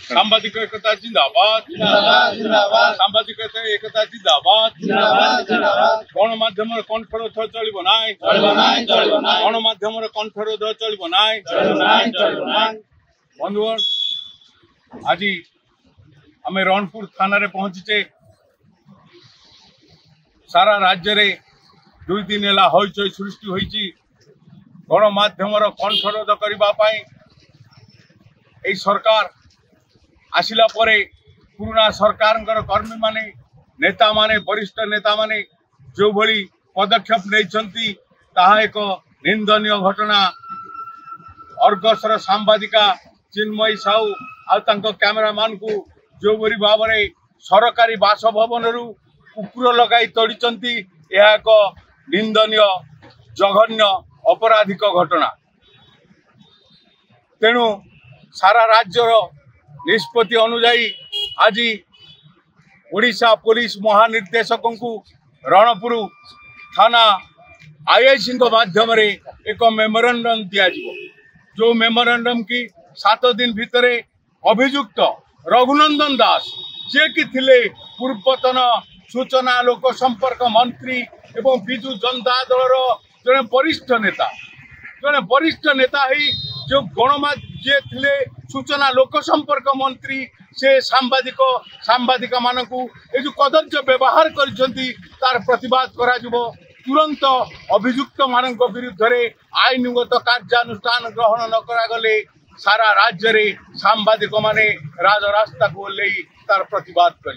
साम्बादिक एकता जिंदाबाद साम्बादिक एकता जिंदाबाद गणमाध्यम कंठरोध चलो ना गणमाध्यम कंठरोध चलो ना बंधुगण आज आम रणपुर थाना रे पहुंचे सारा राज्य रे 2 दिन है हईचई सृष्टि होती गणमाध्यम कंठरोध करने सरकार आसिला परे पुराना सरकार कर्मी माने नेता माने वरिष्ठ नेता माने जो भली पदक्षेप नहीं ताहा एक निंदनीय घटना। अर्गसर सांबादिका चिन्मयी साहू आउ कैमेरामैन को जो भली भाव में सरकारी बासभवन कुकुर लगाई तोड़ी यह एक निंदनीय जघन्य अपराधिक घटना। तेणु सारा राज्यर निष्पत्ति अनुजाई आज ओडिशा पुलिस महानिर्देशक को रणपुर थाना आईआईसी माध्यम एक मेमोरेंडम दिया जो मेमोरेंडम की 7 दिन भितर अभियुक्त रघुनंदन दास जे कि थिले पूर्वतन सूचना लोक संपर्क मंत्री एवं विजु जनता दल जड़े वरिष्ठ नेता ही जो गणमाध्य थिले सूचना लोक संपर्क मंत्री से सांबादिका मानकू ये जो कदर्य व्यवहार कर प्रतिवाद करा तुरंत अभियुक्त मान विरुद्ध आईनगत कार्यानुष्ठान ग्रहण न करागले सारा राज्य रे सांबादिक माने राजरास्ता को ओल्लई तार प्रतिवाद कर।